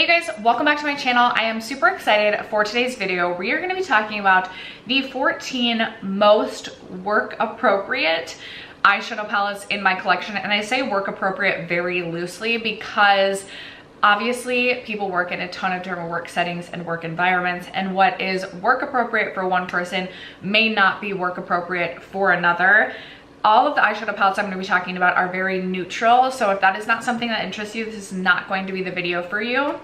Hey guys, welcome back to my channel. I am super excited for today's video. We are going to be talking about the 14 most work appropriate eyeshadow palettes in my collection. And I say work appropriate very loosely because obviously people work in a ton of different work settings and work environments, and what is work appropriate for one person may not be work appropriate for another. All of the eyeshadow palettes I'm going to be talking about are very neutral, so if that is not something that interests you, this is not going to be the video for you.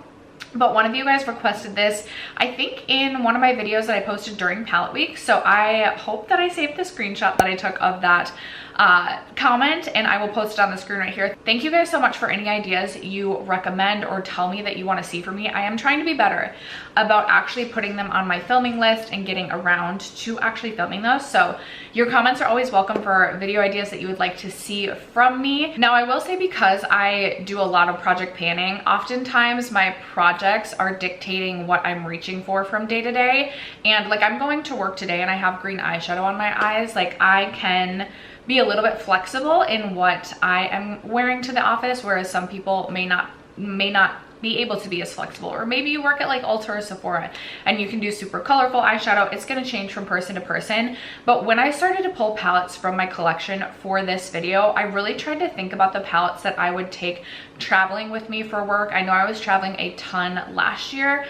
But one of you guys requested this, I think in one of my videos that I posted during palette week, so I hope that I saved the screenshot that I took of that comment, and I will post it on the screen right here. Thank you guys so much for any ideas you recommend or tell me that you want to see from me. I am trying to be better about actually putting them on my filming list and getting around to actually filming those. So your comments are always welcome for video ideas that you would like to see from me. Now I will say, because I do a lot of project panning, oftentimes my projects are dictating what I'm reaching for from day to day. And like, I'm going to work today and I have green eyeshadow on my eyes. Like, I can be a little bit flexible in what I am wearing to the office, whereas some people may not be able to be as flexible. Or maybe you work at like Ulta or Sephora and you can do super colorful eyeshadow. It's going to change from person to person. But when I started to pull palettes from my collection for this video, I really tried to think about the palettes that I would take traveling with me for work. I know I was traveling a ton last year,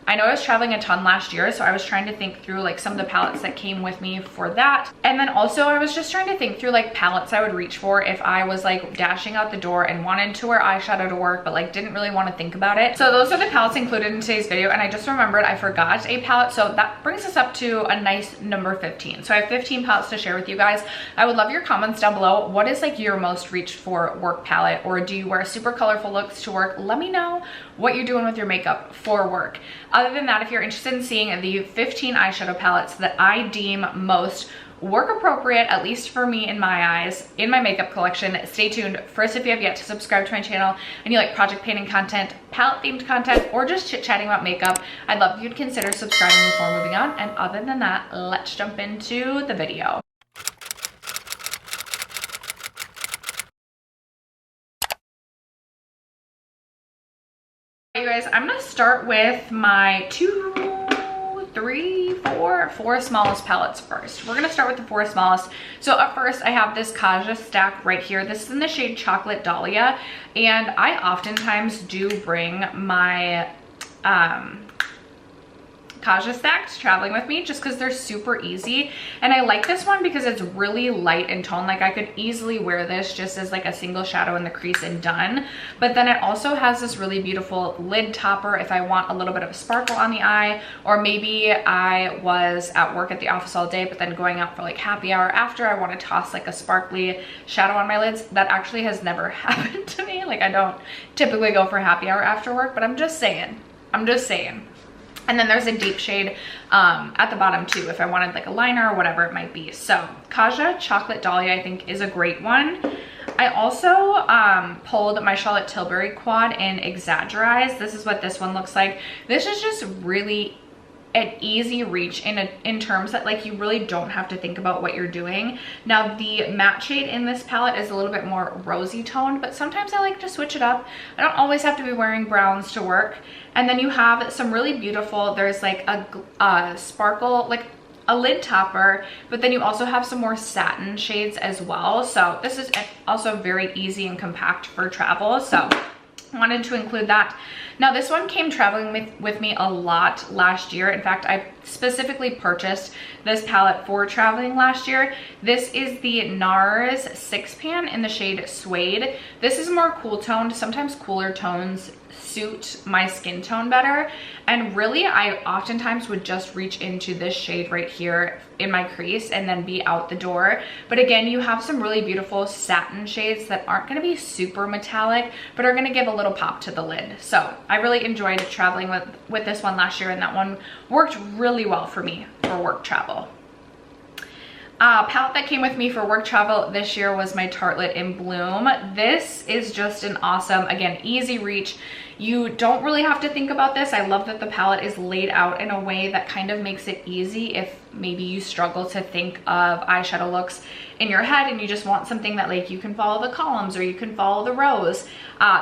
so I was trying to think through like some of the palettes that came with me for that. And then also I was just trying to think through like palettes I would reach for if I was like dashing out the door and wanted to wear eyeshadow to work, but like didn't really want to think about it. So those are the palettes included in today's video, and I just remembered I forgot a palette, so that brings us up to a nice number 15. So I have 15 palettes to share with you guys. I would love your comments down below. What is like your most reached for work palette, or do you wear super colorful looks to work? Let me know what you're doing with your makeup for work. Other than that, if you're interested in seeing the 15 eyeshadow palettes that I deem most work appropriate, at least for me in my eyes, in my makeup collection, stay tuned. First, if you have yet to subscribe to my channel and you like project painting content, palette themed content, or just chit chatting about makeup, I'd love if you'd consider subscribing before moving on. And other than that, let's jump into the video. You guys, I'm gonna start with my four smallest palettes first. We're gonna start with the four smallest. So up first, I have this Kaja stack right here. This is in the shade Chocolate Dahlia, and I oftentimes do bring my Kaja stacks traveling with me just because they're super easy. And I like this one because it's really light in tone. Like, I could easily wear this just as like a single shadow in the crease and done. But then it also has this really beautiful lid topper if I want a little bit of a sparkle on the eye, or maybe I was at work at the office all day but then going out for like happy hour after, I want to toss like a sparkly shadow on my lids. That actually has never happened to me. Like, I don't typically go for happy hour after work, but I'm just saying. And then there's a deep shade at the bottom too, if I wanted like a liner or whatever it might be. So Kaja Chocolate Dahlia, I think, is a great one. I also pulled my Charlotte Tilbury quad in Exaggerize. This is what this one looks like. This is just really an easy reach in terms that like you really don't have to think about what you're doing. Now the matte shade in this palette is a little bit more rosy toned, but sometimes I like to switch it up. I don't always have to be wearing browns to work. And then you have some really beautiful, there's like a sparkle, like a lid topper, but then you also have some more satin shades as well. So this is also very easy and compact for travel. So wanted to include that. Now this one came traveling with me a lot last year. In fact, I specifically purchased this palette for traveling last year. This is the NARS 6 pan in the shade Suede. This is more cool toned. Sometimes cooler tones suit my skin tone better, and really I oftentimes would just reach into this shade right here in my crease and then be out the door. But again, you have some really beautiful satin shades that aren't going to be super metallic but are going to give a little pop to the lid. So I really enjoyed traveling with this one last year, and that one worked really well for me for work travel. Palette that came with me for work travel this year was my Tartelette in Bloom. This is just an awesome, again, easy reach. You don't really have to think about this. I love that the palette is laid out in a way that kind of makes it easy if maybe you struggle to think of eyeshadow looks in your head and you just want something that like you can follow the columns or you can follow the rows.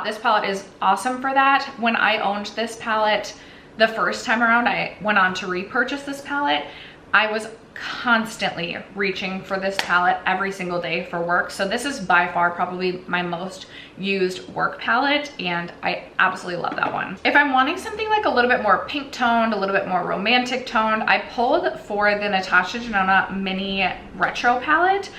This palette is awesome for that. When I owned this palette the first time around, I went on to repurchase this palette. I was constantly reaching for this palette every single day for work. So this is by far probably my most used work palette, and I absolutely love that one. If I'm wanting something like a little bit more pink toned, a little bit more romantic toned, I pulled for the Natasha Denona Mini Retro palette.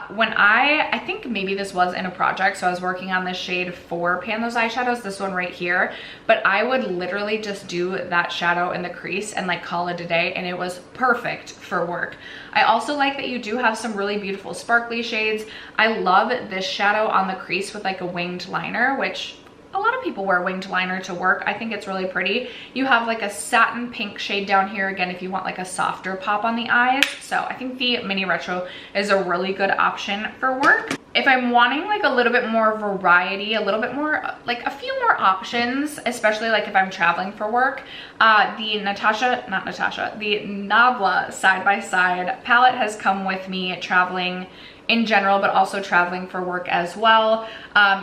When I think maybe this was in a project, so I was working on this shade for Pan Those Eyeshadows, this one right here, but I would literally just do that shadow in the crease and like call it a day, and it was perfect for work. I also like that you do have some really beautiful sparkly shades. I love this shadow on the crease with like a winged liner, which a lot of people wear winged liner to work. I think it's really pretty. You have like a satin pink shade down here, again, if you want like a softer pop on the eyes. So I think the Mini Retro is a really good option for work. If I'm wanting like a little bit more variety, a little bit more, like a few more options, especially like if I'm traveling for work, the Nabla Side by Side palette has come with me traveling in general, but also traveling for work as well.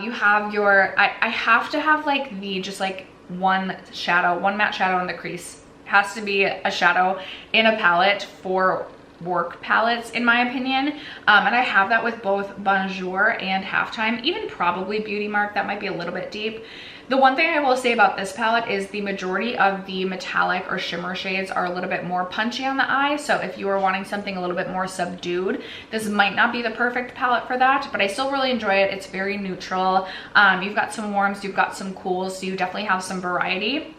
You have your, I have to have like the, just like one matte shadow in the crease. Has to be a shadow in a palette for work palettes, in my opinion. And I have that with both Bonjour and Halftime, even probably Beauty Mark. That might be a little bit deep. The one thing I will say about this palette is the majority of the metallic or shimmer shades are a little bit more punchy on the eye. So if you are wanting something a little bit more subdued, this might not be the perfect palette for that, but I still really enjoy it. It's very neutral. You've got some warms, you've got some cools, so you definitely have some variety.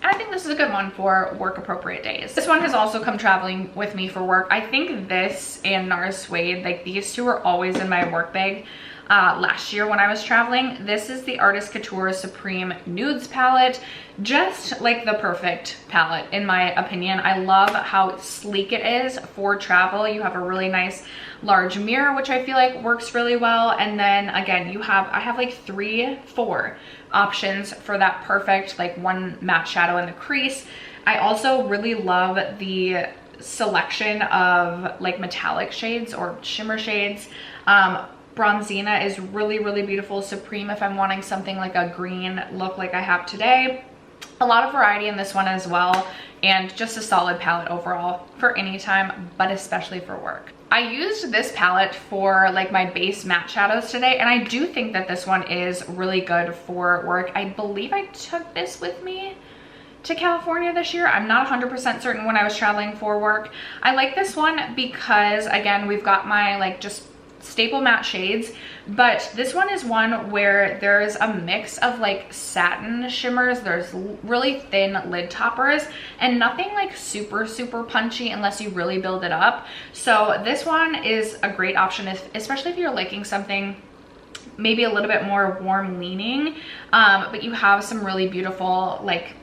I think this is a good one for work appropriate days. This one has also come traveling with me for work. I think this and NARS Suede, like these two are always in my work bag. Last year when I was traveling, this is the Artist Couture Supreme Nudes palette. Just like the perfect palette in my opinion. I love how sleek it is for travel. You have a really nice large mirror, which I feel like works really well. And then again, I have like 4 options for that perfect, like one matte shadow in the crease. I also really love the selection of like metallic shades or shimmer shades. Bronzina is really, really beautiful. Supreme if I'm wanting something like a green look like I have today. A lot of variety in this one as well, and just a solid palette overall for any time, but especially for work. I used this palette for like my base matte shadows today, and I do think that this one is really good for work. I believe I took this with me to California this year. I'm not 100% certain when I was traveling for work. I like this one because again, we've got my like just staple matte shades, but this one is one where there's a mix of like satin shimmers, there's really thin lid toppers, and nothing like super punchy unless you really build it up. So this one is a great option, especially if you're liking something maybe a little bit more warm leaning, but you have some really beautiful like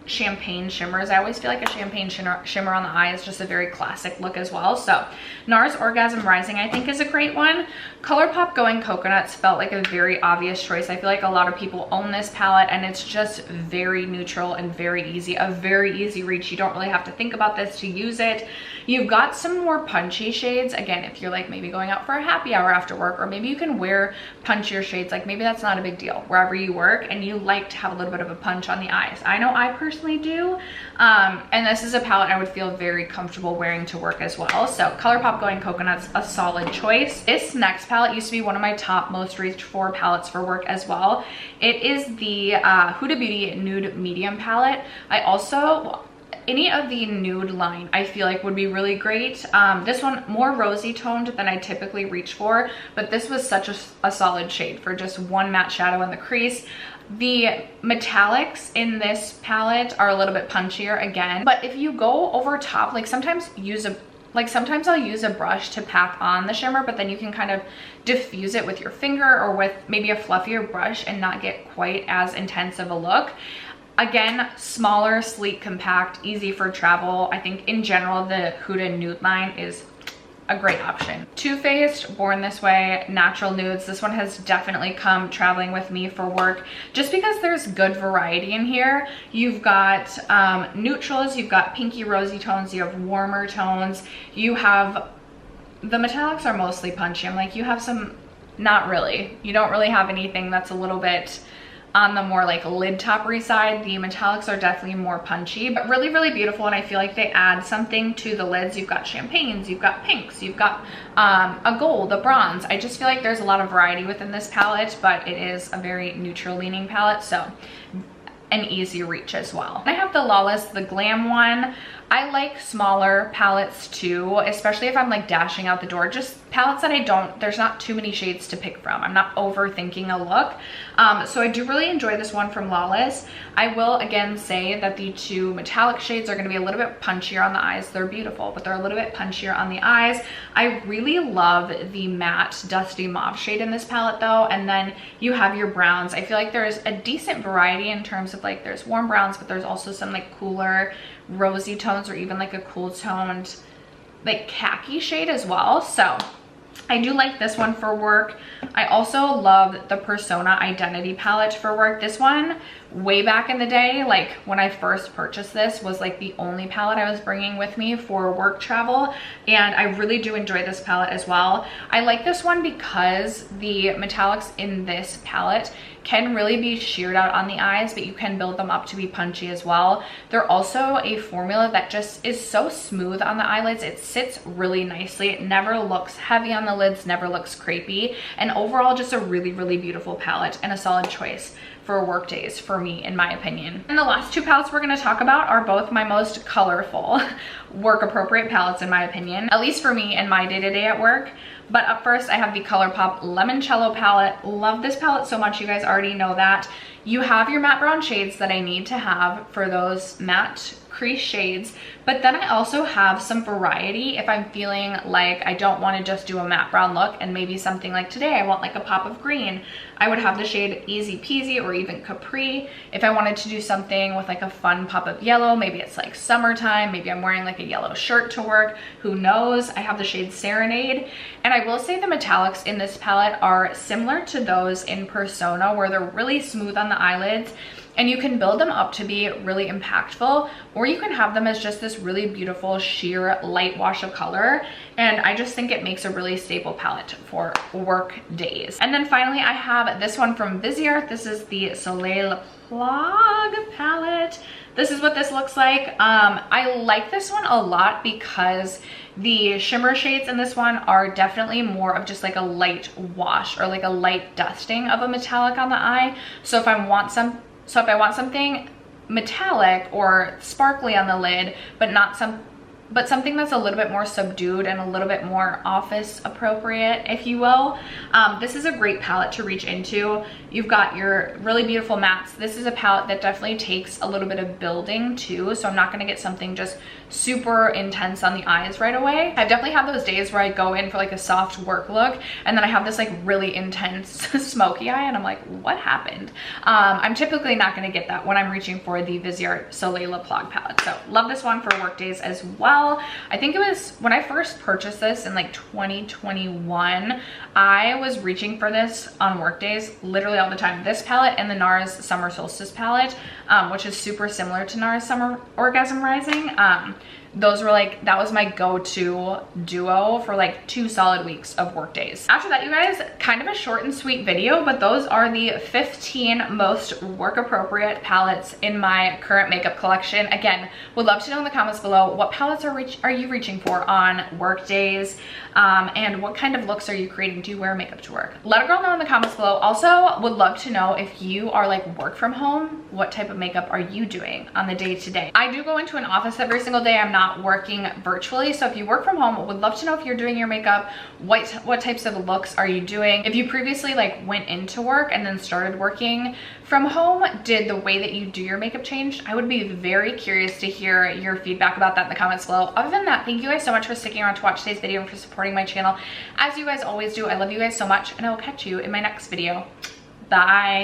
champagne shimmers. I always feel like a champagne shimmer on the eye is just a very classic look as well. So NARS Orgasm Rising I think is a great one. ColourPop Going Coconuts felt like a very obvious choice. I feel like a lot of people own this palette, and it's just very neutral and very easy, a very easy reach. You don't really have to think about this to use it. You've got some more punchy shades. Again, if you're like maybe going out for a happy hour after work, or maybe you can wear punchier shades, like maybe that's not a big deal wherever you work and you like to have a little bit of a punch on the eyes. I know I personally do, and this is a palette I would feel very comfortable wearing to work as well. So ColourPop Going Coconuts, a solid choice. This next palette used to be one of my top most reached for palettes for work as well. It is the Huda Beauty Nude Medium palette. I also, any of the nude line I feel like would be really great. This one more rosy toned than I typically reach for, but this was such a solid shade for just one matte shadow in the crease. The metallics in this palette are a little bit punchier again, but if you go over top, like sometimes I'll use a brush to pack on the shimmer, but then you can kind of diffuse it with your finger or with maybe a fluffier brush and not get quite as intense of a look. Again, smaller, sleek, compact, easy for travel. I think in general, the Huda Nude line is a great option. Too Faced, Born This Way, Natural Nudes. This one has definitely come traveling with me for work just because there's good variety in here. You've got neutrals, you've got pinky rosy tones, you have warmer tones, you have, the metallics are mostly punchy. I'm like, you have some, not really. You don't really have anything that's a little bit on the more like lid toppery side. The metallics are definitely more punchy, but really, really beautiful. And I feel like they add something to the lids. You've got champagnes, you've got pinks, you've got a gold, a bronze. I just feel like there's a lot of variety within this palette, but it is a very neutral leaning palette, so an easy reach as well. I have the Lawless, the Glam one. I like smaller palettes too, especially if I'm like dashing out the door. Just palettes that there's not too many shades to pick from. I'm not overthinking a look. So I do really enjoy this one from Lawless. I will again say that the two metallic shades are gonna be a little bit punchier on the eyes. They're beautiful, but they're a little bit punchier on the eyes. I really love the matte Dusty Mauve shade in this palette though. And then you have your browns. I feel like there's a decent variety in terms of like, there's warm browns, but there's also some like cooler rosy tones or even like a cool toned like khaki shade as well. So I do like this one for work. I also love the Persona Identity palette for work. This one, way back in the day, like when I first purchased this, was like the only palette I was bringing with me for work travel. And I really do enjoy this palette as well. I like this one because the metallics in this palette can really be sheared out on the eyes, but you can build them up to be punchy as well. They're also a formula that just is so smooth on the eyelids. It sits really nicely. It never looks heavy on the lids, never looks crepey, and overall just a really, really beautiful palette and a solid choice for work days for me, in my opinion. And the last two palettes we're gonna talk about are both my most colorful work appropriate palettes in my opinion, at least for me in my day-to-day at work. But up first, I have the ColourPop Limoncello palette. Love this palette so much, you guys already know that. You have your matte brown shades that I need to have for those matte crease shades, but then I also have some variety if I'm feeling like I don't want to just do a matte brown look and maybe something like today I want like a pop of green. I would have the shade Easy Peasy or even Capri. If I wanted to do something with like a fun pop of yellow, maybe it's like summertime, maybe I'm wearing like a yellow shirt to work, who knows. I have the shade Serenade. And I will say the metallics in this palette are similar to those in Persona, where they're really smooth on the eyelids and you can build them up to be really impactful, or you can have them as just this really beautiful sheer light wash of color. And I just think it makes a really staple palette for work days. And then finally I have this one from Viseart. This is the Soleil Plug palette. This is what this looks like. I like this one a lot because the shimmer shades in this one are definitely more of just like a light wash or like a light dusting of a metallic on the eye. So if I want something metallic or sparkly on the lid, but something that's a little bit more subdued and a little bit more office appropriate, if you will, this is a great palette to reach into. You've got your really beautiful mattes. This is a palette that definitely takes a little bit of building too, so I'm not gonna get something just super intense on the eyes right away. I've definitely had those days where I go in for like a soft work look and then I have this like really intense smoky eye and I'm like, what happened? I'm typically not gonna get that when I'm reaching for the Viseart Soleil Plug palette. So love this one for work days as well. I think it was when I first purchased this in like 2021, I was reaching for this on work days literally all the time. This palette and the NARS Summer Solstice palette, which is super similar to NARS Summer Orgasm Rising. Those were like, that was my go-to duo for like 2 solid weeks of work days. After that, you guys, kind of a short and sweet video, but those are the 15 most work appropriate palettes in my current makeup collection. Again, would love to know in the comments below, what palettes are you reaching for on work days? And what kind of looks are you creating? Do you wear makeup to work? Let a girl know in the comments below. Also, would love to know if you are like work from home, what type of makeup are you doing on the day-to-day? I do go into an office every single day. I'm not working virtually, so if you work from home, would love to know if you're doing your makeup, what types of looks are you doing? If you previously like went into work and then started working from home, did the way that you do your makeup change? I would be very curious to hear your feedback about that in the comments below. Other than that, thank you guys so much for sticking around to watch today's video and for supporting my channel as you guys always do. I love you guys so much, and I will catch you in my next video. Bye.